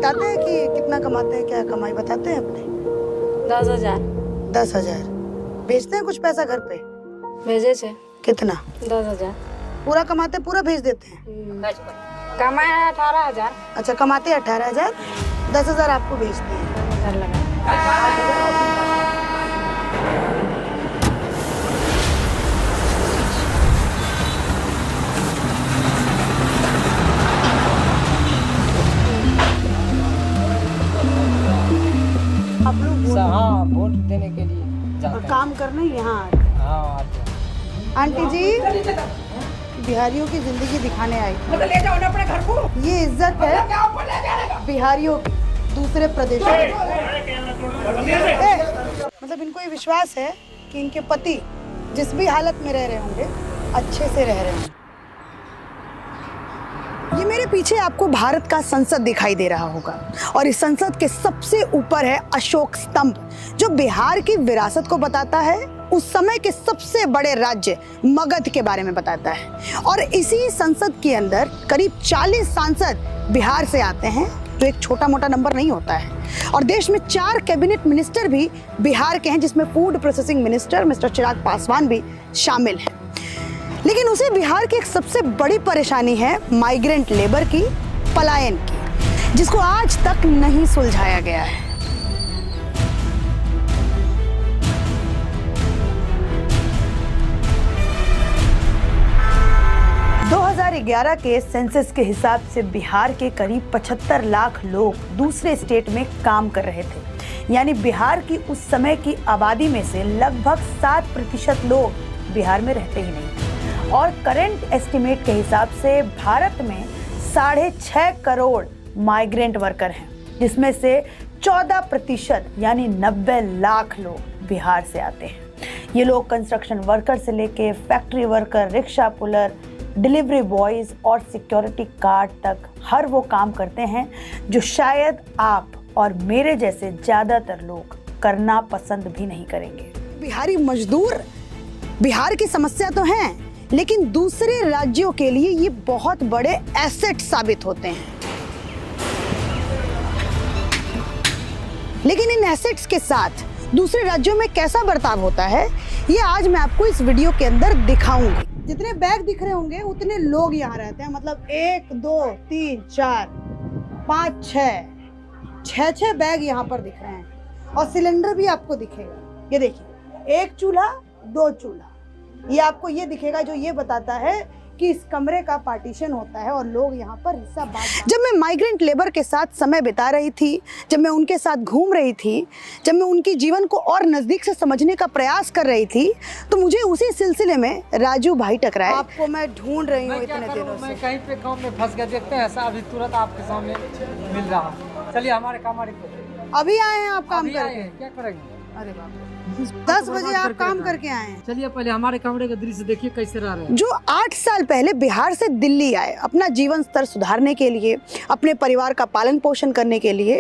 बताते हैं कि कितना कमाते हैं, क्या कमाई बताते हैं अपने? 10,000 10,000 भेजते हैं कुछ पैसा घर पे? भेजे छे। कितना? 10,000 पूरा कमाते पूरा भेज देते हैं? कमाए है 18,000। अच्छा, कमाते हैं 18,000, 10,000 आपको भेजते हैं। घर लगा आप लोग हाँ, वोट देने के लिए जाते और हैं। काम करने यहाँ आते हैं। हाँ, आते हैं। आंटी जी, बिहारियों की जिंदगी दिखाने आई थी। ले जाओ ना अपने घर को। ये इज्जत है बिहारियों की दूसरे प्रदेशों में। मतलब इनको ये विश्वास है कि इनके पति जिस भी हालत में रह रहे होंगे अच्छे से रह रहे होंगे। ये मेरे पीछे आपको भारत का संसद दिखाई दे रहा होगा और इस संसद के सबसे ऊपर है अशोक स्तंभ, जो बिहार की विरासत को बताता है, उस समय के सबसे बड़े राज्य मगध के बारे में बताता है। और इसी संसद के अंदर करीब 40 सांसद बिहार से आते हैं, जो एक छोटा मोटा नंबर नहीं होता है। और देश में 4 कैबिनेट मिनिस्टर भी बिहार के हैं, जिसमें food processing minister mister Chirag Paswan भी शामिल हैं। लेकिन उसे बिहार की एक सबसे बड़ी परेशानी है माइग्रेंट लेबर की, पलायन की, जिसको आज तक नहीं सुलझाया गया है। दो 2011 के सेंसस के हिसाब से बिहार के करीब 75 लाख लोग दूसरे स्टेट में काम कर रहे थे। यानी बिहार की उस समय की आबादी में से लगभग 7% लोग बिहार में रहते ही नहीं थे। और करंट एस्टिमेट के हिसाब से भारत में 6.5 करोड़ माइग्रेंट वर्कर हैं, जिसमें से 14% यानी 90 लाख लोग बिहार से आते हैं। ये लोग कंस्ट्रक्शन वर्कर से लेके factory worker, rickshaw puller, delivery boys और सिक्योरिटी गार्ड तक हर वो काम करते हैं जो शायद आप और मेरे जैसे ज्यादातर लोग करना पसंद भी नहीं करेंगे। बिहारी मजदूर बिहार की समस्या तो हैं, लेकिन दूसरे राज्यों के लिए ये बहुत बड़े एसेट साबित होते हैं। लेकिन इन एसेट्स के साथ दूसरे राज्यों में कैसा बर्ताव होता है, ये आज मैं आपको इस वीडियो के अंदर दिखाऊंगी। जितने बैग दिख रहे होंगे उतने लोग यहाँ रहते हैं, मतलब 1 2 3 4 5 6 बैग यहाँ पर दिख रहे हैं। और सिलेंडर भी आपको दिखेगा, ये देखिए, 1 चूल्हा 2 चूल्हा, ये आपको ये दिखेगा, जो ये बताता है कि इस कमरे का पार्टीशन होता है और लोग यहाँ पर हिस्सा बांट। जब मैं माइग्रेंट लेबर के साथ समय बिता रही थी, जब मैं उनके साथ घूम रही थी, जब मैं उनके जीवन को और नज़दीक से समझने का प्रयास कर रही थी, तो मुझे उसी सिलसिले में राजू भाई टकराए। आपको मैं ढूंढ रही हूँ इतने दिनों से। मैं कहीं पे काम में फंस गया, देखते हैं ऐसा अभी तुरंत आपके सामने मिल रहा। चलिए हमारे काम अभी आए हैं आप काम करके? क्या करेंगे? अरे बाप रे, 10 बजे आप काम करके आए हैं। चलिए पहले हमारे कमरे का दृश्य देखिए कैसे रह रहे हैं। जो 8 साल पहले बिहार से दिल्ली आए अपना जीवन स्तर सुधारने के लिए, अपने परिवार का पालन पोषण करने के लिए,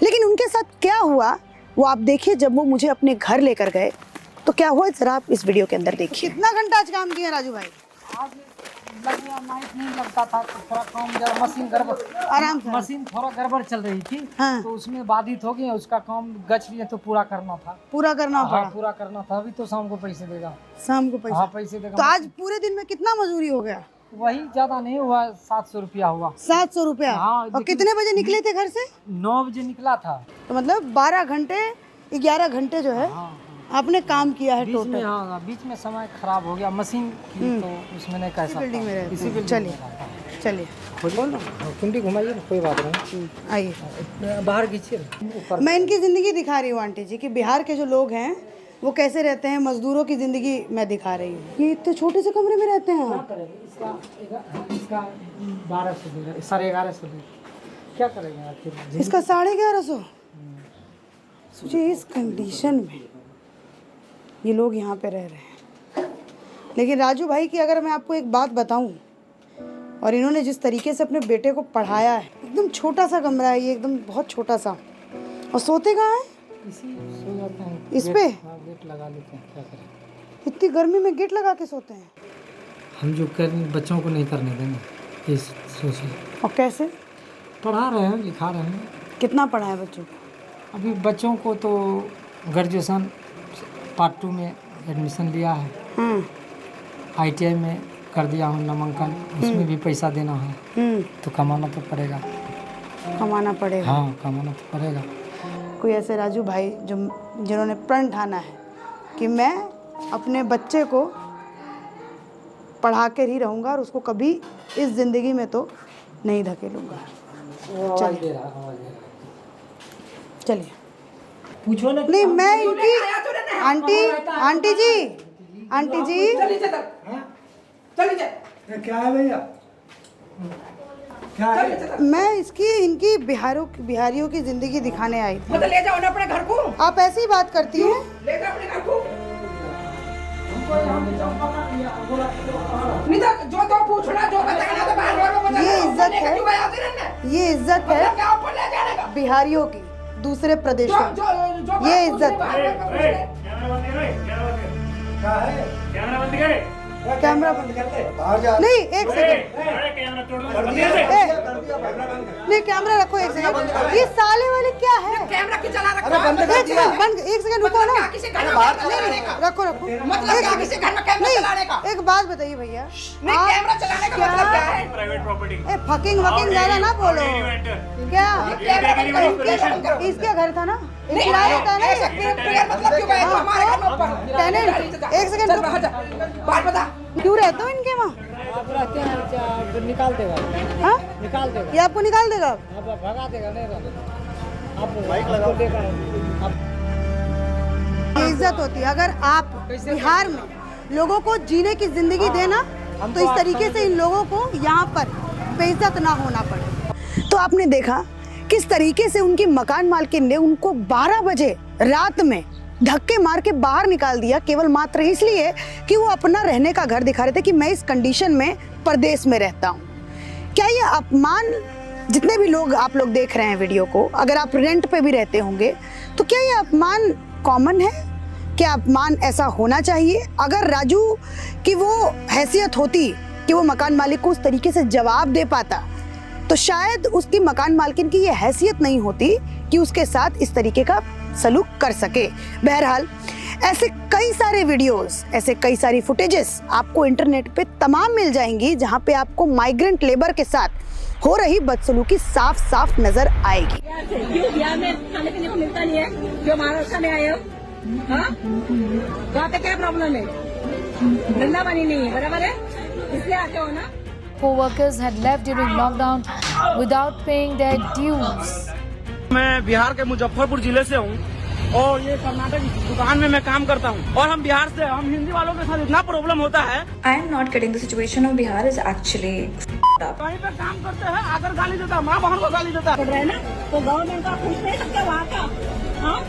लेकिन उनके साथ क्या हुआ वो आप देखिए। जब वो मुझे अपने घर लेकर गए तो क्या हुआ, जरा आप इस वीडियो के अंदर देखिए। कितना घंटा आज काम किया राजू भाई? आज नाइट नहीं लगता था, तो थोड़ा काम जब मशीन गड़बड़, आराम से मशीन थोड़ा गड़बड़ चल रही थी। हाँ। तो उसमें बाधित हो गई, उसका काम गच लिए तो पूरा करना था। पूरा करना हाँ, पड़ा। पूरा करना था। अभी तो शाम को पैसे देगा। शाम को पैसा? हाँ, पैसे देगा। तो आज पूरे दिन में कितना मजदूरी हो गया? वही ज्यादा नहीं हुआ, 700 रुपया हुआ। 700 रुपया? हाँ, और कितने बजे निकले थे घर से? 9 बजे निकला था। तो मतलब 12 घंटे 11 घंटे जो है हाँ, आपने काम किया है बीच में। टोटल। हाँ, बीच में समय खराब हो गया मशीन की, तो उसमें नहीं कैसा। बिल्डिंग में रहते इसी हैं। बिल्डिंग चलिए में रहता है। चलिए बोलो, कुंडी घुमाइए ना, कोई बात नहीं। आइए, बाहर खींचिए ना, ऊपर। मैं इनकी ज़िंदगी दिखा रही हूँ आंटी जी कि बिहार के जो लोग हैं वो कैसे रहते हैं, मजदूरों की ज़िंदगी मैं दिखा रही हूँ। ये इतने छोटे से कमरे में रहते हैं आप? इसका 1200 दे रहे, 1150 दे। क्या करेंगे आखिर? इसका 1150। सोचिए इस कंडीशन में ये लोग यहाँ पे रह रहे हैं। लेकिन राजू भाई की अगर मैं आपको एक बात बताऊं, और इन्होंने जिस तरीके से अपने बेटे को पढ़ाया है, एकदम छोटा सा कमरा है ये, एकदम बहुत छोटा सा, और सोते कहाँ हैं? इस पे गेट लगा लेते हैं, क्या करें? इतनी गर्मी में गेट लगा के सोते हैं? हम जो कर बच्चों को नहीं करने देंगे, ये सोचिए। और कैसे? पढ़ा रहे हैं, लिखा रहे हैं। कितना पढ़ा है बच्चों को? अभी बच्चों को तो ग्रेजुएशन पार्ट 2 में एडमिशन लिया है। ITI में कर दिया हूँ नामांकन, उसमें भी पैसा देना है तो कमाना तो पड़ेगा। कमाना पड़ेगा। हाँ, कमाना तो पड़ेगा। कोई ऐसे राजू भाई जिन्होंने प्रण ठाना है कि मैं अपने बच्चे को पढ़ा कर ही रहूँगा और उसको कभी इस ज़िंदगी में तो नहीं धकेलूँगा। चलिए पूछो ना। नहीं, मैं इनकी आंटी जी क्या है भैया, क्या है? मैं इनकी बिहारियों की जिंदगी दिखाने आई थी। मतलब ले जाओ ना अपने घर को, आप ऐसी ही बात करती हैं? ले जाओ अपने घर को। नहीं तो जो तो पूछना, जो बताना तो बाहर में ये इज्जत है, ये इज्जत है क्या ऊपर ले जाने का बिहारियों की दूसरे प्रदेशों में। ये इज्जत है। कैमरा बंद कर दे। नहीं, एक सेकंड, नहीं कैमरा रखो एक सेकंड। ये साले वाले क्या है? कैमरा क्यों चला रखा है? एक सेकंड रुको ना। किसी घर में बाहर रखो मतलब क्या, किसी घर में कैमरा चलाने का? एक बात बताइए भैया, नहीं, कैमरा चलाने का मतलब क्या है? Private property. फकिंग वकिंग ज्यादा ना बोलो। क्या इसका घर था ना, किराया था ना, मतलब क्यों गए हमारे घर में ऊपर? टेनेंट। एक सेकंड बात बता। क्यों रहते हो इनके वहाँ? निकाल देगा, हाँ? निकाल देगा। ये आपको निकाल देगा? अब भगा देगा, नहीं रहने। अब बाइक लगाओ। ये इज्जत होती है। अगर आप बिहार में लोगों को जीने की जिंदगी देना तो इस तरीके से इन लोगों को यहाँ पर बेइज्जत ना होना पड़े। तो आपने देखा किस तरीके से उनकी मकान मालकिन ने उनको 12 बजे रात में धक्के मार के बाहर निकाल दिया, केवल मात्र इसलिए कि वो अपना रहने का घर दिखा रहे थे कि मैं इस कंडीशन में परदेश में रहता हूँ। क्या ये अपमान, जितने भी लोग आप लोग देख रहे हैं वीडियो को, अगर आप रेंट पे भी रहते होंगे तो क्या ये अपमान कॉमन है? क्या अपमान ऐसा होना चाहिए? अगर राजू की वो हैसियत होती कि वो मकान मालिक को उस तरीके से जवाब दे पाता तो शायद उसकी मकान मालकिन की ये हैसियत नहीं होती कि उसके साथ इस तरीके का सलूक कर सके। बहरहाल ऐसे कई सारे वीडियोस, ऐसे कई सारी फुटेजेस आपको इंटरनेट पे तमाम मिल जाएंगी जहां पे आपको माइग्रेंट लेबर के साथ हो रही बदसलूकी साफ साफ नजर आएगी। क्यों बिहार में खाने पीने को मिलता नहीं है? क्यों महाराष्ट्र में आए हो? हाँ, वहाँ पे क्या प्रॉब्लम है? धंधा पानी नहीं है, बराबर है, इसलिए आते हो ना। Co-workers had left during lockdown without paying their dues. मैं बिहार के मुजफ्फरपुर जिले से हूँ और ये कर्नाटक दुकान में मैं काम करता हूँ और हम बिहार से, हम हिंदी वालों के साथ इतना प्रॉब्लम होता है। I am not getting the situation of Bihar is actually up. कहीं पे काम करते हैं आकर गाली देता है, माँ बहन को गाली देता है। पड़ रहा है ना, तो गवर्नमेंट का पूछ नहीं सकते वहाँ का? हाँ,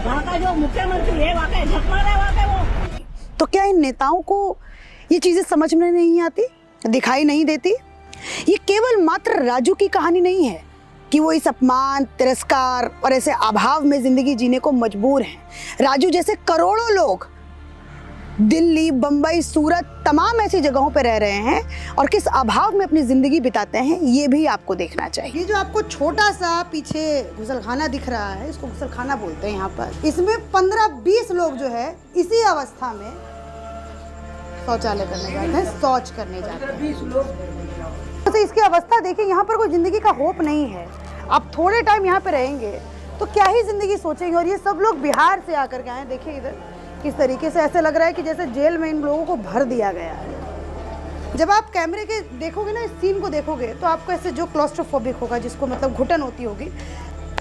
वहाँ का जो मुख्यमंत्री है वहाँ का झक मारा है वहाँ पे वो। तो क्या इन नेताओं को ये चीजें समझ में नहीं आती, दिखाई नहीं देती? ये केवल मात्र राजू की कहानी नहीं है कि वो इस अपमान, तिरस्कार और ऐसे अभाव में जिंदगी जीने को मजबूर हैं। राजू जैसे करोड़ों लोग दिल्ली, बम्बई, सूरत, तमाम ऐसी जगहों पर रह रहे हैं और किस अभाव में अपनी जिंदगी बिताते हैं, ये भी आपको देखना चाहिए। ये जो आपको छोटा सा पीछे गुसलखाना दिख रहा है, इसको गुसलखाना बोलते हैं यहाँ पर। इसमें 15-20 लोग जो है इसी अवस्था में शौचालय करने जाते हैं, शौच करने जाते हैं। तो इसकी अवस्था देखिए, यहाँ पर कोई जिंदगी का होप नहीं है। आप थोड़े टाइम यहाँ पे रहेंगे तो क्या ही जिंदगी सोचेंगे। और ये सब लोग बिहार से आकर के आए। देखिए इधर किस तरीके से, ऐसे लग रहा है कि जैसे जेल में इन लोगों को भर दिया गया है। जब आप कैमरे के देखोगे ना, इस सीन को देखोगे तो आपको ऐसे जो क्लॉस्ट्रोफोबिक होगा, जिसको मतलब घुटन होती होगी,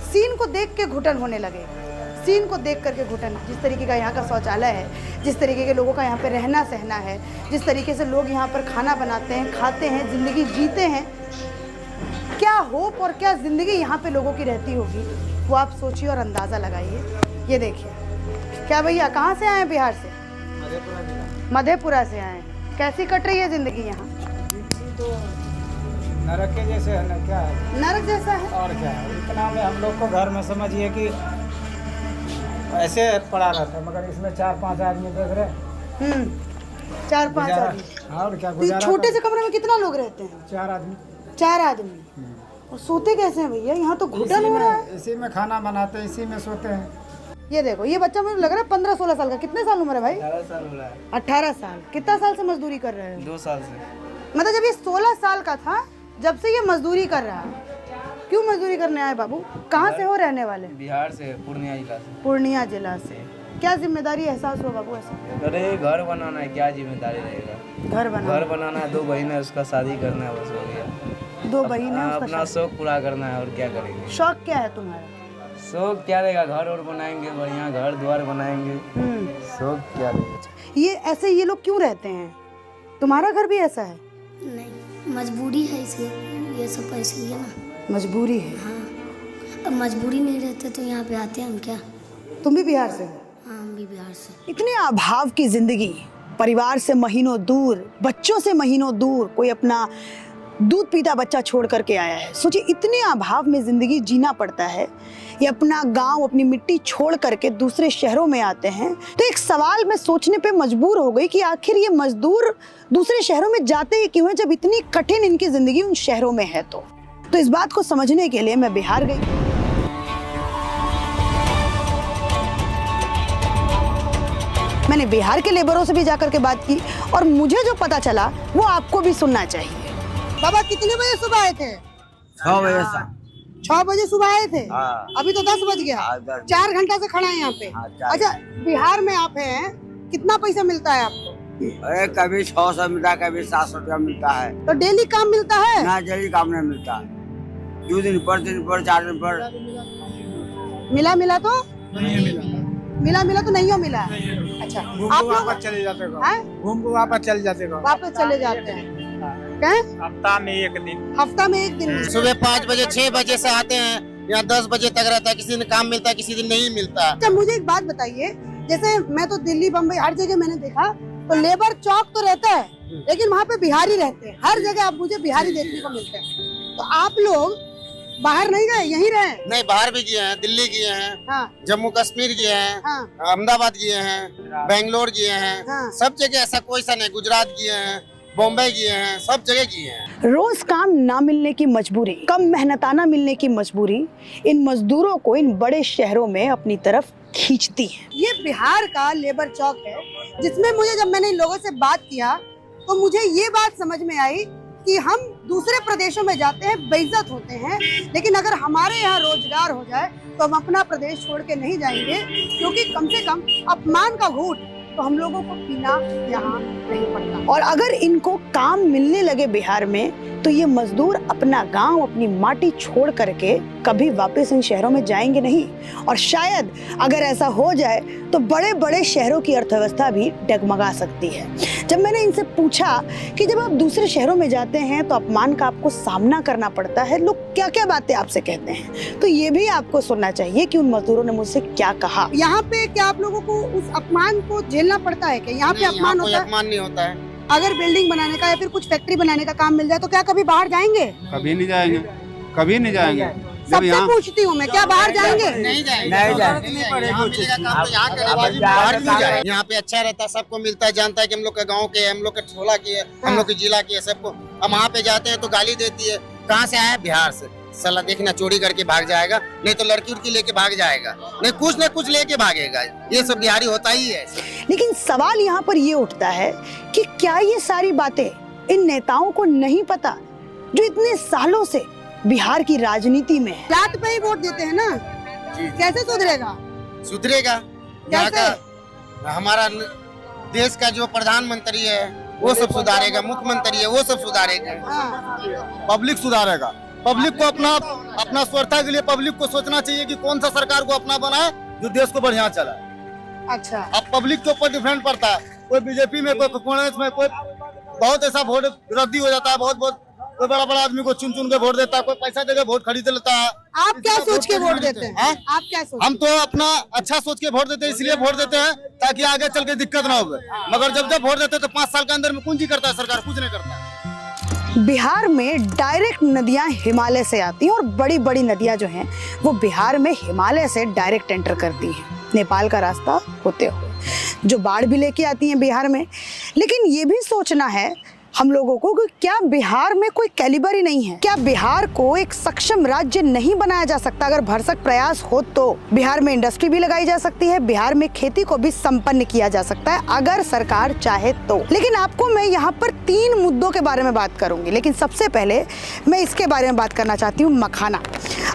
सीन को देख के घुटन होने लगेगा। सीन को देख करके घुटन, जिस तरीके का यहाँ का शौचालय है, जिस तरीके के लोगों का यहाँ पे रहना सहना है, जिस तरीके से लोग यहाँ पर खाना बनाते हैं, खाते हैं, ज़िंदगी जीते हैं, क्या होप और क्या ज़िंदगी यहाँ पे लोगों की रहती होगी, वो आप सोचिए और अंदाज़ा लगाइए। ये देखिए, क्या भैया कहाँ से आए हैं? बिहार से, मधेपुरा से आए हैं। कैसी कट रही है ज़िंदगी यहाँ? तो नरक के जैसे है ना, क्या है? नरक जैसा है और क्या है। इतना में हम लोग को घर में समझिए कि ऐसे पड़ा रहता है, मगर इसमें 4-5 आदमी देख रहे हैं। 4-5 आदमी। और क्या तो गुजारा। छोटे से कमरे में कितना लोग रहते हैं? 4 आदमी। 4 आदमी। और सोते कैसे हैं भैया? यहाँ तो घुटन हो रहा है। इसी में खाना बनाते हैं, इसी में सोते हैं। ये देखो, ये बच्चा मुझे लग रहा है 15-16 साल का। कितने साल उम्र है भाई? 18 साल हो रहा है। 18 साल। कितना साल से मजदूरी कर रहे हो? 2 साल से। मतलब जब ये 16 साल का था, जब से ये मजदूरी कर रहा है। क्यों मजदूरी करने आए बाबू? कहाँ से हो रहने वाले? बिहार से, पूर्णिया जिला से। पूर्णिया जिला से। क्या जिम्मेदारी एहसास हुआ बाबू ऐसा? अरे घर बनाना है, क्या जिम्मेदारी रहेगा? घर बनाना है, 2 बहन है, उसका शादी करना है, बस हो गया। 2 बहन है, उसका अपना शौक पूरा करना है, और क्या करेंगे? शौक क्या है तुम्हारा? शौक क्या रहेगा? घर और बनाएंगे, बढ़िया घर द्वार बनाएंगे। शौक क्या रहेगा? ये ऐसे ये लोग क्यों रहते हैं? तुम्हारा घर भी ऐसा है? नहीं, मजबूरी है, इसलिए ये सब ऐसे ही है ना। मजबूरी है? हाँ, अब मजबूरी नहीं रहते तो यहाँ पे आते हम क्या? तुम भी बिहार से हो? हाँ, हम भी बिहार से। इतने अभाव की जिंदगी, परिवार से महीनों दूर, बच्चों से महीनों दूर, कोई अपना दूध पीता बच्चा छोड़ करके आया है। सोचिए, इतने अभाव में जिंदगी जीना पड़ता है। ये अपना गांव, अपनी मिट्टी छोड़ करके दूसरे शहरों में आते हैं। तो एक सवाल मैं सोचने पे मजबूर हो गई कि आखिर ये मजदूर दूसरे शहरों में जाते ही क्यों हैं, जब इतनी कठिन इनकी जिंदगी उन शहरों में है। तो इस बात को समझने के लिए मैं बिहार गई। मैंने बिहार के लेबरों से भी जाकर के बात की और मुझे जो पता चला वो आपको भी सुनना चाहिए। बाबा कितने बजे सुबह आए थे? 6 बजे से। 6 बजे सुबह आए थे? हाँ। अभी तो 10 बज गया। 4 घंटा से खड़ा है यहाँ पे। अच्छा, बिहार में आप हैं, कितना पैसा मिलता है आपको? अरे कभी 600 मिलता है, कभी 700 रुपया मिलता है। तो डेली काम मिलता है? ना, डेली काम नहीं मिलता। 2 दिन पर, 3 पर, 4 दिन पर। मिला तो मिला तो नहीं हो मिला। अच्छा, आप लोग वापस चले जाते हैं। घूम के वापस चले जाते हैं। वापस चले जाते हैं? हफ्ता में एक दिन। सुबह 5 बजे 6 बजे से आते हैं, यहाँ 10 बजे तक रहता है। किसी दिन काम मिलता है, किसी दिन नहीं मिलता। अच्छा, मुझे एक बात बताइए, जैसे मैं तो दिल्ली, बम्बई, हर जगह मैंने देखा तो लेबर चौक तो रहता है, लेकिन वहाँ पे बिहारी रहते हैं। हर जगह आप मुझे बिहारी देखने को मिलते हैं। तो आप लोग बाहर नहीं गए, यहीं रहे? नहीं, बाहर भी गए हैं, दिल्ली गए हैं, हाँ। जम्मू कश्मीर गए हैं, हाँ। अहमदाबाद गए हैं, बेंगलोर गए हैं। हाँ। सब जगह ऐसा कोई सा नहीं। गुजरात गए हैं, बॉम्बे गए हैं, सब जगह गए हैं। रोज काम ना मिलने की मजबूरी, कम मेहनताना मिलने की मजबूरी इन मजदूरों को इन बड़े शहरों में अपनी तरफ खींचती है। ये बिहार का लेबर चौक है, जिसमें मुझे, जब मैंने इन लोगों से बात किया तो मुझे ये बात समझ में आई कि हम दूसरे प्रदेशों में जाते हैं, बेइज्जत होते हैं, लेकिन अगर हमारे यहाँ रोजगार हो जाए तो हम अपना प्रदेश छोड़ के नहीं जाएंगे, क्योंकि कम से कम अपमान का घूंट तो हम लोगों को पीना यहाँ नहीं पड़ता। और अगर इनको काम मिलने लगे बिहार में, तो ये मजदूर अपना गांव, अपनी माटी छोड़ करके कभी वापस इन शहरों में जाएंगे नहीं। और शायद अगर ऐसा हो जाए तो बड़े बड़े शहरों की अर्थव्यवस्था भी डगमगा सकती है। जब मैंने इनसे पूछा कि जब आप दूसरे शहरों में जाते हैं तो अपमान का आपको सामना करना पड़ता है, लोग क्या क्या बातें आपसे कहते हैं, तो ये भी आपको सुनना चाहिए कि उन मजदूरों ने मुझसे क्या कहा। यहाँ पे क्या आप लोगों को उस अपमान को झेलना पड़ता है? कि यहाँ पे अपमान होता है? अपमान नहीं होता है। अगर बिल्डिंग बनाने का या फिर कुछ फैक्ट्री बनाने का काम मिल जाए तो क्या कभी बाहर जाएंगे? कभी नहीं जाएंगे, कभी नहीं जाएंगे। सबसे पूछती हूँ मैं, क्या बाहर जाएंगे? नहीं जाएंगे। यहाँ पे अच्छा रहता है, सबको मिलता है, जानता है कि हम लोग के गाँव के, हम लोग के टोला के, हम लोग के जिला के, सबको। हम वहाँ पे जाते हैं तो गाली देती है, कहाँ से आया? बिहार से। साला देखना, चोरी करके भाग जाएगा, नहीं तो लड़की उड़की लेके भाग जाएगा, नहीं कुछ न कुछ लेके भागेगा। ये सब बिहारी होता ही है। लेकिन सवाल यहाँ पर ये उठता है कि क्या ये सारी बातें इन नेताओं को नहीं पता, जो इतने सालों से बिहार की राजनीति में है? जात पे ही वोट देते हैं ना, कैसे सुधरेगा? सुधरेगा यहाँ का, हमारा देश का जो प्रधानमंत्री है वो सब सुधारेगा, मुख्यमंत्री है वो सब सुधारेगा। पब्लिक सुधारेगा। पब्लिक को अपना स्वच्छता के लिए पब्लिक को सोचना चाहिए कि कौन सा सरकार को अपना बनाए जो देश को बढ़िया चलाए। अच्छा, अब पब्लिक के ऊपर डिफरेंट पड़ता है, कोई बीजेपी में, कोई कांग्रेस में, कोई बहुत ऐसा वोट रद्दी हो जाता है। बहुत कोई बड़ा बड़ा आदमी को चुन चुन के वोट देता है, कोई पैसा देकर वोट खरीद लेता है। आप क्या सोच के वोट देते हैं? आप क्या सोच? हम तो अपना अच्छा सोच के वोट देते हैं, इसलिए वोट देते हैं ताकि आगे चल के दिक्कत ना हो। मगर जब वोट देते हैं तो 5 साल के अंदर में कुंजी करता है सरकार, कुछ नहीं करता। बिहार में डायरेक्ट नदियां हिमालय से आती हैं और बड़ी बड़ी नदियां जो हैं वो बिहार में हिमालय से डायरेक्ट एंटर करती हैं, नेपाल का रास्ता होते हुए, जो बाढ़ भी लेके आती हैं बिहार में। लेकिन ये भी सोचना है हम लोगों को कि क्या बिहार में कोई कैलिबर ही नहीं है? क्या बिहार को एक सक्षम राज्य नहीं बनाया जा सकता? अगर भरसक प्रयास हो तो बिहार में इंडस्ट्री भी लगाई जा सकती है, बिहार में खेती को भी संपन्न किया जा सकता है अगर सरकार चाहे तो। लेकिन आपको मैं यहाँ पर 3 मुद्दों के बारे में बात करूंगी, लेकिन सबसे पहले मैं इसके बारे में बात करना चाहती हूँ मखाना।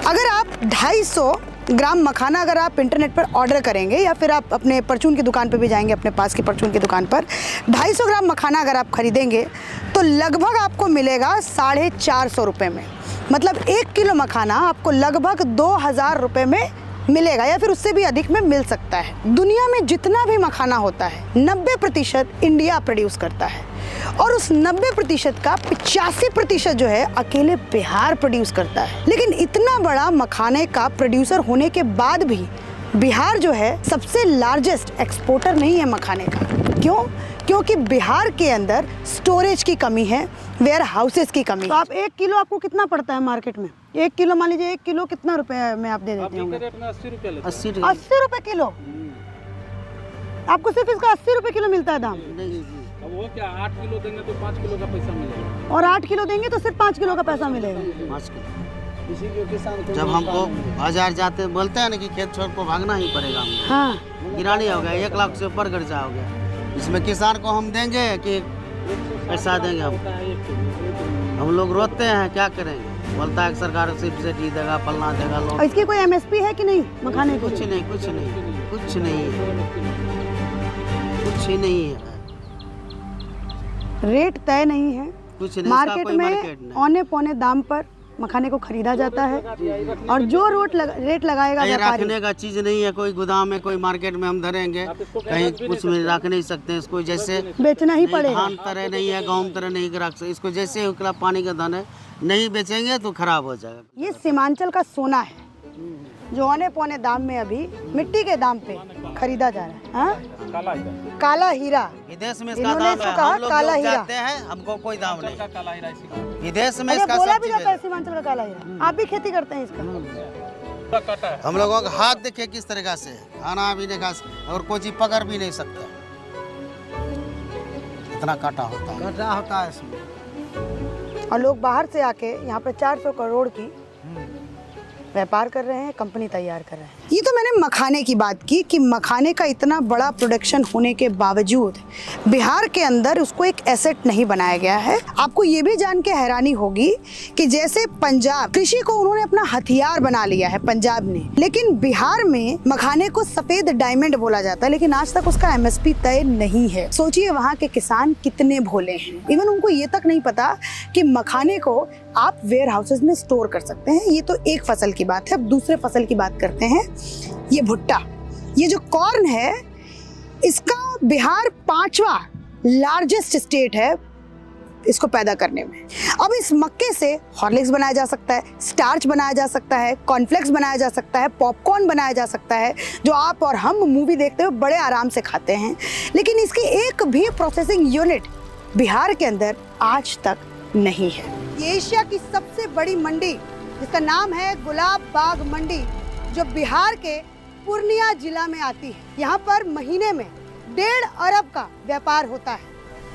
अगर आप 250 ग्राम मखाना अगर आप इंटरनेट पर ऑर्डर करेंगे या फिर आप अपने परचून की दुकान पर भी जाएंगे, अपने पास की परचून की दुकान पर 250 ग्राम मखाना अगर आप खरीदेंगे तो लगभग आपको मिलेगा 450 रुपये में। मतलब 1 किलो मखाना आपको लगभग 2000 रुपये में मिलेगा या फिर उससे भी अधिक में मिल सकता है। दुनिया में जितना भी मखाना होता है 90% इंडिया प्रोड्यूस करता है और उस 90% का 85% जो है अकेले बिहार प्रोड्यूस करता है। लेकिन इतना बड़ा मखाने का प्रोड्यूसर होने के बाद भी बिहार जो है सबसे लार्जेस्ट एक्सपोर्टर नहीं है मखाने का। क्यों? क्योंकि बिहार के अंदर स्टोरेज की कमी है, वेयर हाउसेस की कमी। तो आप 1 किलो आपको कितना पड़ता है मार्केट में? 1 किलो मान लीजिए 1 किलो कितना रुपए में आप दे देते होंगे? 80 रुपए किलो। आपको सिर्फ इसका 80 रुपए किलो मिलता है दाम? अब वो क्या 8 किलो देंगे तो 5 किलो का पैसा मिलेगा, और 8 किलो देंगे तो सिर्फ 5 किलो का पैसा मिलेगा। जब हमको बाजार जाते बोलते हैं ना कि खेत छोड़ को भागना ही पड़ेगा हमको। हाँ, गिरानी हो गया, 1 लाख से ऊपर खर्चा हो गया। इसमें किसान को हम देंगे कि पैसा देंगे? हम लोग रोते हैं, क्या करेंगे? बोलता है सरकार सब्सिडी देगा, फलना देगा। लोग इसकी कोई MSP है कि नहीं मखाने की? कुछ नहीं, कुछ नहीं, कुछ नहीं है, कुछ ही नहीं है। रेट तय नहीं है कुछ नहीं, मार्केट में औने पौने दाम पर मखाने को खरीदा जाता है और जो रेट लगाएगा व्यापारी। रखने का चीज नहीं है, कोई गोदाम में कोई मार्केट में हम धरेंगे कहीं कुछ में रख नहीं सकते। इसको जैसे बेचना ही पड़ेगा। धान तरह नहीं है, गेहूं तरह नहीं रख सकते। इसको जैसे उकला पानी का दाना है, नहीं बेचेंगे तो खराब हो जाएगा। ये सीमांचल का सोना है जो औने पौने दाम में अभी मिट्टी के दाम पे खरीदा जा रहा है। काला हीरा विदेश में इसका दाम है, हम लोग जो जाते हैं हमको कोई दाम नहीं। विदेश में इसका बोला भी जाता है सीमांचल का काला हीरा। आप भी खेती करते हैं इसका? हम लोगों का हाथ देखिए किस तरीका से, खाना भी नहीं खा और कोई चीज पकड़ भी नहीं सकता, इतना काटा होता है इसमें। और लोग बाहर से आके यहाँ पे 400 करोड़ की व्यापार कर रहे हैं, कंपनी तैयार कर रहे हैं। ये तो मैंने मखाने की बात की कि मखाने का इतना बड़ा प्रोडक्शन होने के बावजूद बिहार के अंदर उसको एक एसेट नहीं बनाया गया है। आपको ये भी जान के हैरानी होगी कि जैसे पंजाब कृषि को उन्होंने अपना हथियार बना लिया है पंजाब ने, लेकिन बिहार में मखाने को सफेद डायमंड बोला जाता है, लेकिन आज तक उसका MSP तय नहीं है। सोचिए वहाँ के किसान कितने भोले हैं। इवन उनको ये तक नहीं पता कि मखाने को आप वेयर हाउसेज में स्टोर कर सकते हैं। ये तो एक फसल की बात है। अब दूसरे फसल की बात करते हैं। ये भुट्टा, ये जो कॉर्न है, इसका बिहार 5वां लार्जेस्ट स्टेट है इसको पैदा करने में। अब इस मक्के से हॉर्लिक्स बनाया जा सकता है, स्टार्च बनाया जा सकता है, कॉर्नफ्लेक्स बनाया जा सकता है, पॉपकॉर्न बनाया जा सकता है, जो आप और हम मूवी देखते हुए बड़े आराम से खाते हैं। लेकिन इसकी एक भी प्रोसेसिंग यूनिट बिहार के अंदर आज तक नहीं है। ये एशिया की सबसे बड़ी मंडी जिसका नाम है गुलाब बाग मंडी, जो बिहार के पूर्णिया जिला में आती है। यहाँ पर महीने में 1.5 अरब का व्यापार होता है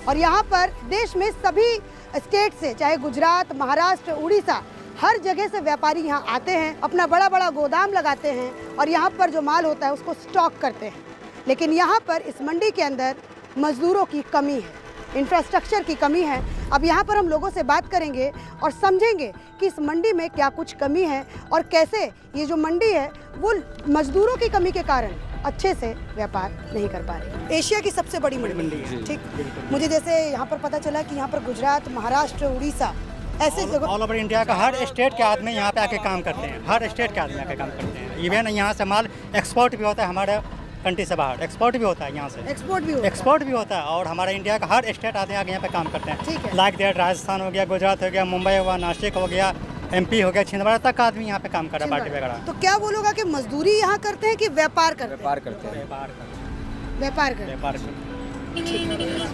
और यहाँ पर देश में सभी स्टेट से, चाहे गुजरात, महाराष्ट्र, उड़ीसा, हर जगह से व्यापारी यहाँ आते हैं, अपना बड़ा बड़ा गोदाम लगाते हैं और यहाँ पर जो माल होता है उसको स्टॉक करते हैं। लेकिन यहाँ पर इस मंडी के अंदर मजदूरों की कमी है, इंफ्रास्ट्रक्चर की कमी है। अब यहाँ पर हम लोगों से बात करेंगे और समझेंगे कि इस मंडी में क्या कुछ कमी है और कैसे ये जो मंडी है वो मजदूरों की कमी के कारण अच्छे से व्यापार नहीं कर पा रही। एशिया की सबसे बड़ी मंडी है, ठीक। मुझे जैसे यहाँ पर पता चला कि यहाँ पर गुजरात, महाराष्ट्र, उड़ीसा, ऐसे जगह ऑल ओवर इंडिया का हर स्टेट के आदमी यहाँ पे आके काम करते हैं। हर स्टेट के आदमी आके काम करते हैं। इवन यहाँ से माल एक्सपोर्ट भी होता है, हमारे कंट्री से बाहर एक्सपोर्ट भी होता है। यहाँ से एक्सपोर्ट भी होता है और हमारे इंडिया का हर स्टेट आते हैं यहाँ पे काम करते हैं। लाइक दैट राजस्थान हो गया, गुजरात हो गया, मुंबई हुआ, नासिक हो गया, MP हो गया, छिंदवाड़ा तक आदमी यहाँ पे काम कर रहा है, पार्टी वगैरह। तो क्या वो लोग आके मजदूरी यहाँ करते हैं कि व्यापार करते हैं? व्यापार करते हैं।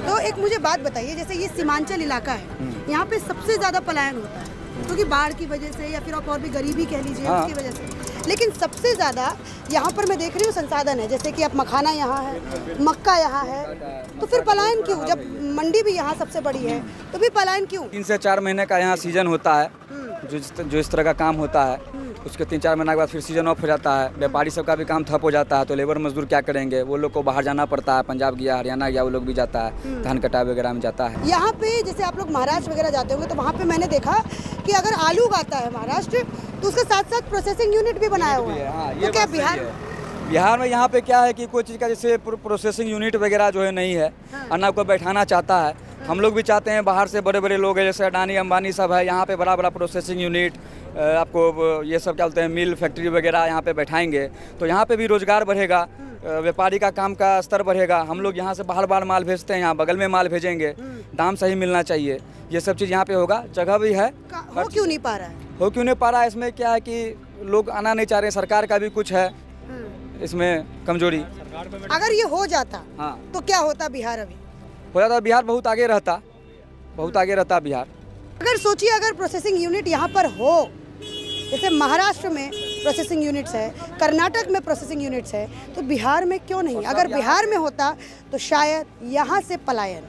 तो एक मुझे बात बताइए, जैसे ये सीमांचल इलाका है, यहाँ पे सबसे ज्यादा पलायन होता है क्योंकि बाढ़ की वजह से या फिर आप और भी गरीबी कह लीजिए उसकी वजह से। लेकिन सबसे ज़्यादा यहाँ पर मैं देख रही हूँ संसाधन है, जैसे कि अब मखाना यहाँ है, मक्का यहाँ है, तो फिर पलायन क्यों? जब मंडी भी यहाँ सबसे बड़ी है तो भी पलायन क्यों? 3 से 4 महीने का यहाँ सीजन होता है, जो इस तरह का काम होता है, उसके 3-4 महीने के बाद फिर सीजन ऑफ हो जाता है। व्यापारी सब का भी काम ठप हो जाता है, तो लेबर मजदूर क्या करेंगे? वो लोग को बाहर जाना पड़ता है, पंजाब गया, हरियाणा गया, वो लोग भी जाता है, धान कटाई वगैरह में जाता है। यहाँ पे जैसे आप लोग महाराष्ट्र वगैरह जाते होंगे तो वहाँ पे मैंने देखा कि अगर आलू उगाता है महाराष्ट्र तो उसके साथ साथ प्रोसेसिंग यूनिट भी बनाया हुआ है। तो क्या बिहार में यहाँ पे क्या है कि कोई चीज़ का जैसे प्रोसेसिंग यूनिट वगैरह जो है नहीं है, और ना कोई बैठाना चाहता है। हम लोग भी चाहते हैं बाहर से बड़े बड़े लोग हैं, जैसे अडानी अंबानी सब है, यहाँ पे बड़ा बड़ा प्रोसेसिंग यूनिट, आपको ये सब क्या बोलते हैं, मिल फैक्ट्री वगैरह यहाँ पे बैठाएंगे तो यहाँ पे भी रोजगार बढ़ेगा, व्यापारी का काम का स्तर बढ़ेगा। हम लोग यहाँ से बाहर बाहर माल भेजते हैं, यहाँ बगल में माल भेजेंगे, दाम सही मिलना चाहिए, ये सब चीज़ यहाँ पे होगा। जगह भी है, हो क्यों नहीं पा रहा है? हो क्यों नहीं पा रहा है? इसमें क्या है कि लोग आना नहीं चाह रहे हैं, सरकार का भी कुछ है इसमें कमजोरी। अगर ये हो जाता हाँ तो क्या होता बिहार? अभी हो जाता बिहार बहुत आगे रहता, बहुत आगे रहता बिहार। अगर सोचिए अगर प्रोसेसिंग यूनिट यहाँ पर हो, जैसे महाराष्ट्र में प्रोसेसिंग यूनिट्स है, कर्नाटक में प्रोसेसिंग यूनिट्स है, तो बिहार में क्यों नहीं? अगर बिहार में होता तो शायद यहाँ से पलायन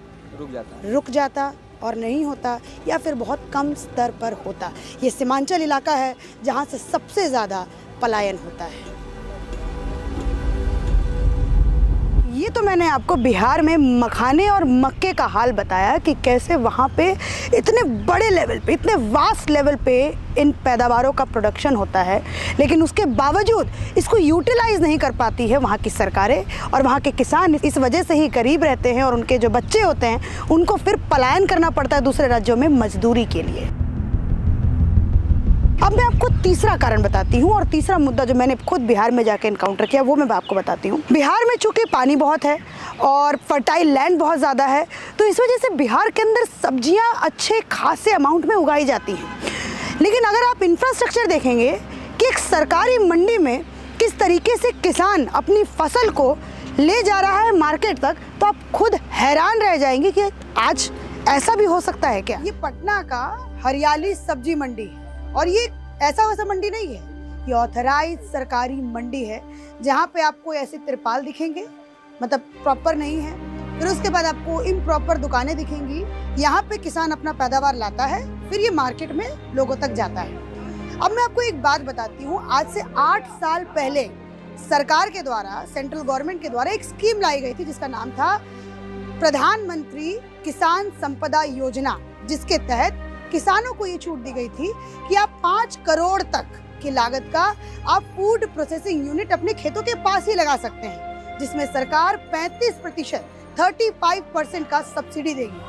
रुक जाता और नहीं होता, या फिर बहुत कम स्तर पर होता। ये सीमांचल इलाका है जहाँ से सबसे ज़्यादा पलायन होता है। ये तो मैंने आपको बिहार में मखाने और मक्के का हाल बताया कि कैसे वहाँ पे इतने बड़े लेवल पे, इतने वास्ट लेवल पे इन पैदावारों का प्रोडक्शन होता है, लेकिन उसके बावजूद इसको यूटिलाइज नहीं कर पाती है वहाँ की सरकारें, और वहाँ के किसान इस वजह से ही गरीब रहते हैं, और उनके जो बच्चे होते हैं उनको फिर पलायन करना पड़ता है दूसरे राज्यों में मजदूरी के लिए। अब मैं आपको तीसरा कारण बताती हूँ, और तीसरा मुद्दा जो मैंने खुद बिहार में जाके इनकाउंटर किया वो मैं आपको बताती हूँ। बिहार में चूँकि पानी बहुत है और फर्टाइल लैंड बहुत ज़्यादा है, तो इस वजह से बिहार के अंदर सब्जियाँ अच्छे खासे अमाउंट में उगाई जाती हैं। लेकिन अगर आप इंफ्रास्ट्रक्चर देखेंगे कि एक सरकारी मंडी में किस तरीके से किसान अपनी फसल को ले जा रहा है मार्केट तक, तो आप खुद हैरान रह जाएंगे कि आज ऐसा भी हो सकता है क्या। ये पटना का हरियाली सब्जी मंडी है, और ये ऐसा वैसा मंडी नहीं है, ये ऑथराइज सरकारी मंडी है जहाँ पे आपको ऐसे तिरपाल दिखेंगे, मतलब प्रॉपर नहीं है। फिर उसके बाद आपको इम्प्रॉपर दुकानें दिखेंगी। यहाँ पे किसान अपना पैदावार लाता है, फिर ये मार्केट में लोगों तक जाता है। अब मैं आपको एक बात बताती हूँ, आज से 8 साल पहले सरकार के द्वारा, सेंट्रल गवर्नमेंट के द्वारा एक स्कीम लाई गई थी जिसका नाम था प्रधानमंत्री किसान संपदा योजना, जिसके तहत किसानों को ये छूट दी गई थी कि आप 5 करोड़ तक की लागत का आप फूड प्रोसेसिंग यूनिट अपने खेतों के पास ही लगा सकते हैं, जिसमें सरकार 35% का सब्सिडी देगी।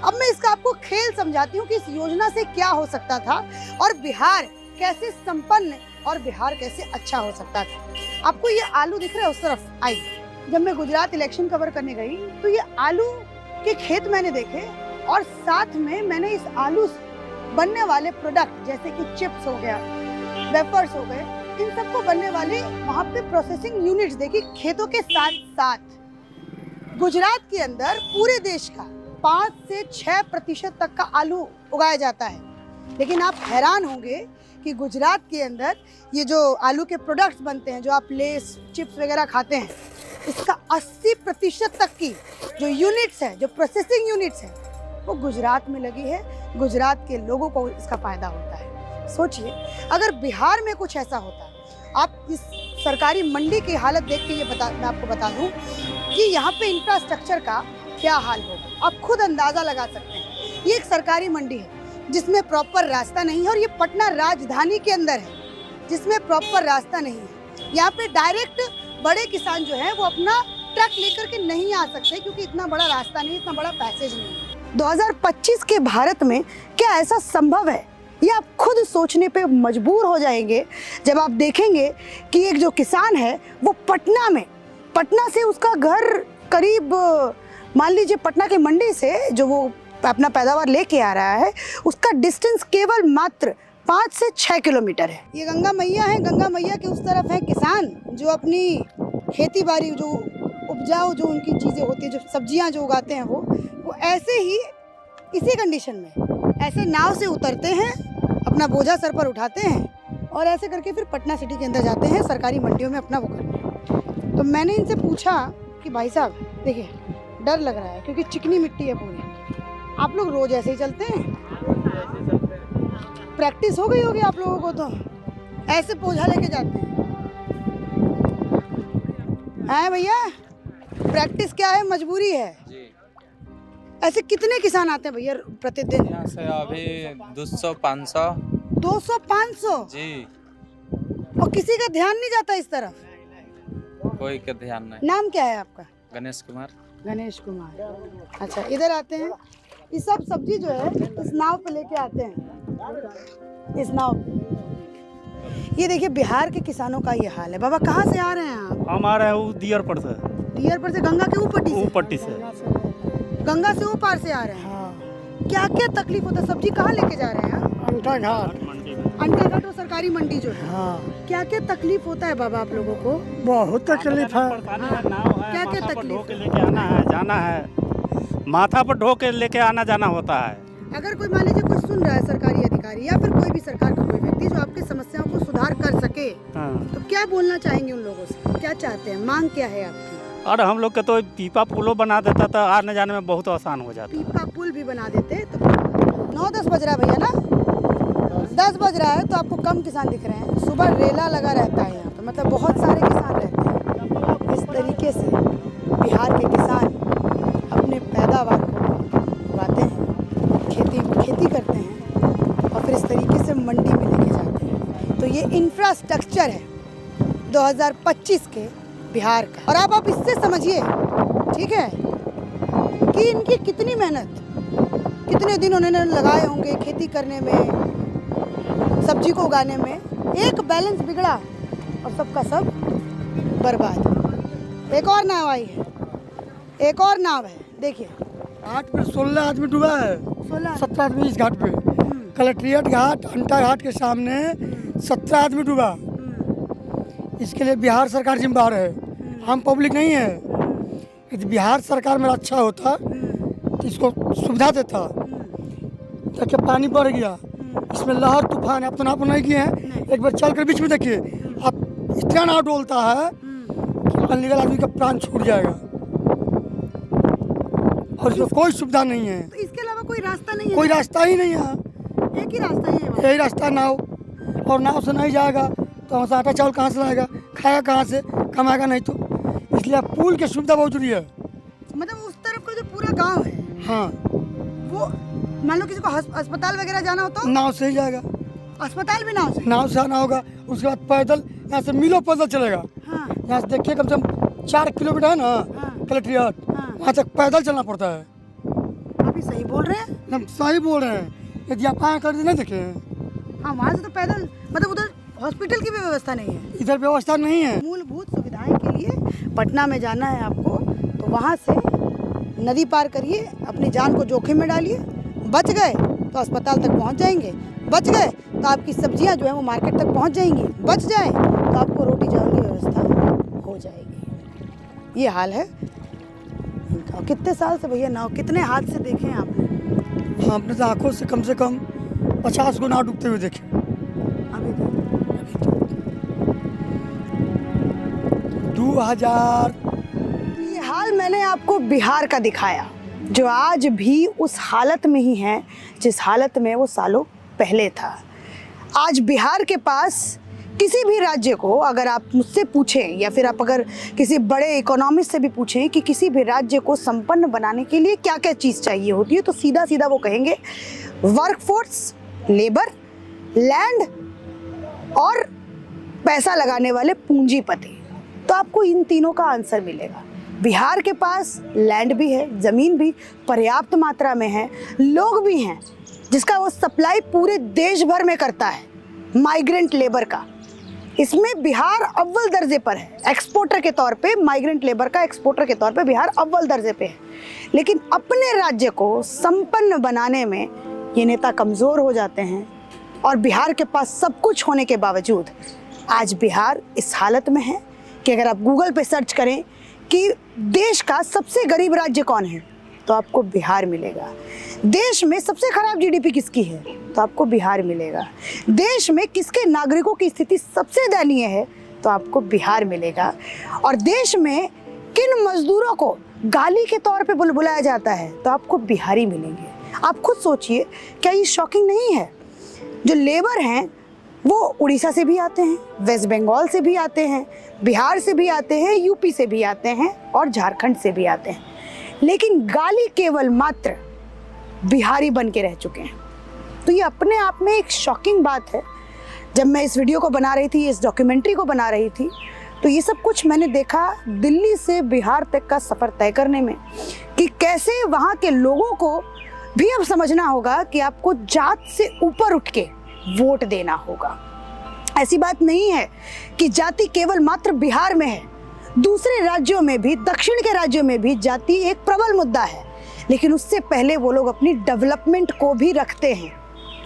अब मैं इसका आपको खेल समझाती हूँ कि इस योजना से क्या हो सकता था और बिहार कैसे संपन्न और बिहार कैसे अच्छा हो सकता था। आपको ये आलू दिख रहा है उस तरफ, आई जब मैं गुजरात इलेक्शन कवर करने गई तो ये आलू के खेत मैंने देखे, और साथ में मैंने इस आलू बनने वाले प्रोडक्ट जैसे कि चिप्स हो गया, वेफर्स हो गए, इन सबको बनने वाले वहाँ पे प्रोसेसिंग यूनिट्स देखी खेतों के साथ साथ। गुजरात के अंदर पूरे देश का 5 से 6% तक का आलू उगाया जाता है, लेकिन आप हैरान होंगे कि गुजरात के अंदर ये जो आलू के प्रोडक्ट्स बनते हैं, जो आप लेस चिप्स वगैरह खाते हैं, इसका 80% तक की जो यूनिट्स है, जो प्रोसेसिंग यूनिट्स है, वो गुजरात में लगी है। गुजरात के लोगों को इसका फायदा होता है। सोचिए अगर बिहार में कुछ ऐसा होता, आप इस सरकारी मंडी की हालत देख के मैं आपको बता दूं कि यहाँ पे इंफ्रास्ट्रक्चर का क्या हाल होगा, आप खुद अंदाजा लगा सकते हैं। ये एक सरकारी मंडी है जिसमें प्रॉपर रास्ता नहीं है, और ये पटना राजधानी के अंदर है जिसमें प्रॉपर रास्ता नहीं है। यहाँ पे डायरेक्ट बड़े किसान जो है वो अपना ट्रक लेकर के नहीं आ सकते, क्योंकि इतना बड़ा रास्ता नहीं, इतना बड़ा पैसेज नहीं है। 2025 के भारत में क्या ऐसा संभव है? ये आप खुद सोचने पे मजबूर हो जाएंगे जब आप देखेंगे कि एक जो किसान है वो पटना से उसका घर करीब, मान लीजिए पटना की मंडी से जो वो अपना पैदावार लेके आ रहा है, उसका डिस्टेंस केवल मात्र 5 से 6 किलोमीटर है। ये गंगा मैया है, गंगा मैया के उस तरफ है किसान जो अपनी खेती बाड़ी, जो उपजाऊ जो उनकी चीज़ें होती है, जो सब्जियां जो उगाते हैं, वो ऐसे ही इसी कंडीशन में ऐसे नाव से उतरते हैं, अपना बोझा सर पर उठाते हैं और ऐसे करके फिर पटना सिटी के अंदर जाते हैं सरकारी मंडियों में अपना वो करने। तो मैंने इनसे पूछा कि भाई साहब देखिए डर लग रहा है क्योंकि चिकनी मिट्टी है पूरी, आप लोग रोज ऐसे ही चलते हैं? प्रैक्टिस हो गई होगी आप लोगों को, तो ऐसे पोछा लेके जाते हैं भैया? प्रैक्टिस क्या है, मजबूरी है जी। ऐसे कितने किसान आते हैं भैया प्रतिदिन? यहाँ से अभी 200-500 200-500 जी। और किसी का ध्यान नहीं जाता इस तरफ? कोई का ध्यान नहीं। नाम क्या है आपका? गणेश कुमार। गणेश कुमार, अच्छा। इधर आते हैं, ये सब सब्जी जो है इस नाव पे लेके आते हैं, इस नाव पे। ये देखिए बिहार के किसानों का ये हाल है। बाबा कहाँ से आ रहे हैं आप? हम आ रहे हैं दियरपुर से। दियरपुर से, गंगा के ऊपर से? गंगा से ऊपर से आ रहे हैं। क्या क्या तकलीफ होता है? सब्जी कहाँ लेके जा रहे हैं? अंटा घाट और सरकारी मंडी जो है। क्या क्या तकलीफ होता है बाबा आप लोगों को? बहुत तकलीफ है। क्या क्या तकलीफ? लेके आना है, जाना है, माथा पर ढो के लेके आना जाना होता है। अगर कोई मान लीजिए कुछ सुन रहा है सरकारी अधिकारी या फिर कोई भी सरकार का कोई व्यक्ति जो आपकी समस्याओं को सुधार कर सके, तो क्या बोलना चाहेंगे उन लोगों से? क्या चाहते हैं, मांग क्या है आपकी? और हम लोग के तो पीपा पुलो बना देता था, आने जाने में बहुत आसान हो जाता। पीपा पुल भी बना देते तो 9-10 बज रहा है भैया ना, 10 बज रहा है तो आपको कम किसान दिख रहे हैं। सुबह रेला लगा रहता है यहाँ पे, मतलब बहुत सारे किसान रहते हैं। इस तरीके से बिहार के किसान अपने पैदावार को उगाते हैं, खेती करते हैं और फिर इस तरीके से मंडी में लेके जाते हैं। तो ये इंफ्रास्ट्रक्चर है 2025 के बिहार का। और आप इससे समझिए, ठीक है, कि इनकी कितनी मेहनत, कितने दिन उन्होंने लगाए होंगे खेती करने में, सब्जी को उगाने में। एक बैलेंस बिगड़ा और सबका सब बर्बाद। एक और नाव आई है, एक और नाव है, देखिए। घाट पे 16 आदमी डूबा है, 17 आदमी इस घाट पे। कलेक्ट्रेट घाट, अंटा घाट के सामने 17 आदमी डूबा। इसके लिए बिहार सरकार जिम्मेदार है, हम पब्लिक नहीं है। यदि बिहार सरकार में अच्छा होता तो इसको सुविधा देता। देखिए पानी बढ़ गया, इसमें लहर तूफान आप तो नाप नहीं किए हैं, एक बार चल कर बीच में देखिए, आप इतना नाव डोलता है कि अनलीगल आदमी का प्राण छूट जाएगा और इसमें कोई सुविधा नहीं है। तो इसके अलावा कोई रास्ता नहीं है? कोई रास्ता ही नहीं है, एक ही रास्ता है, यही रास्ता नाव। और नाव से नहीं जाएगा तो वहाँ से आटा चावल कहाँ से लाएगा, खाएगा कहाँ से, कमाएगा नहीं। तो इसलिए पुल की सुविधा बहुत जरूरी है। मतलब उस तरफ का जो पूरा गांव है, हाँ, वो मान लो किसी को अस्पताल वगैरह जाना हो तो नाव से ही जाएगा। अस्पताल भी नाव से आना होगा। उसके बाद पैदल यहाँ से मिलो पैदल चलेगा। यहाँ से देखिए कम से कम 4 किलोमीटर है ना कलेक्ट्रेट, वहाँ तक पैदल चलना पड़ता है। अभी सही बोल रहे हैं? हम सही बोल रहे हैं। यदि आप आए कर नहीं देखे, हाँ, वहाँ से तो पैदल, मतलब उधर हॉस्पिटल की भी व्यवस्था नहीं है, इधर व्यवस्था नहीं है। मूलभूत सुविधाएं के लिए पटना में जाना है आपको तो वहाँ से नदी पार करिए, अपनी जान को जोखिम में डालिए। बच गए तो अस्पताल तक पहुँच जाएंगे, बच गए तो आपकी सब्जियाँ जो है वो मार्केट तक पहुँच जाएंगी, बच जाए तो आपको रोटी चावल की व्यवस्था हो जाएगी। ये हाल है इनका। कितने साल से भैया नाव, कितने हादसे देखे हैं आपने? हाँ, अपने तो आँखों से कम 50 गो नाव डूबते हुए देखे। अभी तो 2000। ये हाल मैंने आपको बिहार का दिखाया, जो आज भी उस हालत में ही है जिस हालत में वो सालों पहले था। आज बिहार के पास किसी भी राज्य को अगर आप मुझसे पूछें या फिर आप अगर किसी बड़े इकोनॉमिस्ट से भी पूछें कि किसी भी राज्य को संपन्न बनाने के लिए क्या क्या चीज़ चाहिए होती है, तो सीधा सीधा वो कहेंगे वर्कफोर्स, लेबर, लैंड और पैसा लगाने वाले पूंजीपति। तो आपको इन तीनों का आंसर मिलेगा। बिहार के पास लैंड भी है, ज़मीन भी पर्याप्त मात्रा में है, लोग भी हैं जिसका वो सप्लाई पूरे देश भर में करता है, माइग्रेंट लेबर का। इसमें बिहार अव्वल दर्जे पर है, एक्सपोर्टर के तौर पे, माइग्रेंट लेबर का एक्सपोर्टर के तौर पे बिहार अव्वल दर्जे पे है। लेकिन अपने राज्य को संपन्न बनाने में ये नेता कमज़ोर हो जाते हैं और बिहार के पास सब कुछ होने के बावजूद आज बिहार इस हालत में है कि अगर आप गूगल पे सर्च करें कि देश का सबसे गरीब राज्य कौन है तो आपको बिहार मिलेगा। देश में सबसे खराब जीडीपी किसकी है, तो आपको बिहार मिलेगा। देश में किसके नागरिकों की स्थिति सबसे दयनीय है, तो आपको बिहार मिलेगा। और देश में किन मजदूरों को गाली के तौर पे बुलाया जाता है, तो आपको बिहारी मिलेंगे। आप खुद सोचिए, क्या ये शॉकिंग नहीं है? जो लेबर हैं वो उड़ीसा से भी आते हैं, वेस्ट बंगाल से भी आते हैं, बिहार से भी आते हैं, यूपी से भी आते हैं और झारखंड से भी आते हैं, लेकिन गाली केवल मात्र बिहारी बन के रह चुके हैं। तो ये अपने आप में एक शॉकिंग बात है। जब मैं इस वीडियो को बना रही थी, इस डॉक्यूमेंट्री को बना रही थी, तो ये सब कुछ मैंने देखा दिल्ली से बिहार तक का सफ़र तय करने में, कि कैसे वहाँ के लोगों को भी अब समझना होगा कि आपको जात से ऊपर उठ के वोट देना होगा। ऐसी बात नहीं है कि जाति केवल मात्र बिहार में है, दूसरे राज्यों में भी, दक्षिण के राज्यों में भी जाति एक प्रबल मुद्दा है, लेकिन उससे पहले वो लोग अपनी डेवलपमेंट को भी रखते हैं।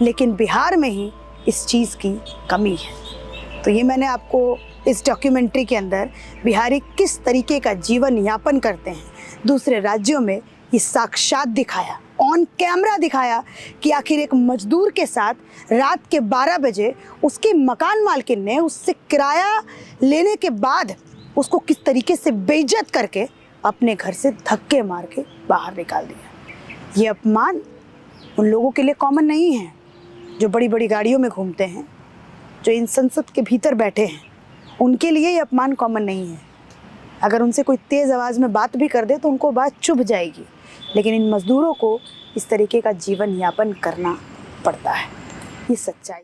लेकिन बिहार में ही इस चीज़ की कमी है। तो ये मैंने आपको इस डॉक्यूमेंट्री के अंदर बिहारी किस तरीके का जीवन यापन करते हैं दूसरे राज्यों में, ये साक्षात दिखाया, ऑन कैमरा दिखाया कि आखिर एक मजदूर के साथ रात के 12 बजे उसके मकान मालकिन ने उससे किराया लेने के बाद उसको किस तरीके से बेइज्जत करके अपने घर से धक्के मार के बाहर निकाल दिया। ये अपमान उन लोगों के लिए कॉमन नहीं है जो बड़ी बड़ी गाड़ियों में घूमते हैं, जो इन संसद के भीतर बैठे हैं, उनके लिए ये अपमान कॉमन नहीं है। अगर उनसे कोई तेज़ आवाज़ में बात भी कर दे तो उनको बात चुभ जाएगी, लेकिन इन मज़दूरों को इस तरीके का जीवन यापन करना पड़ता है। ये सच्चाई।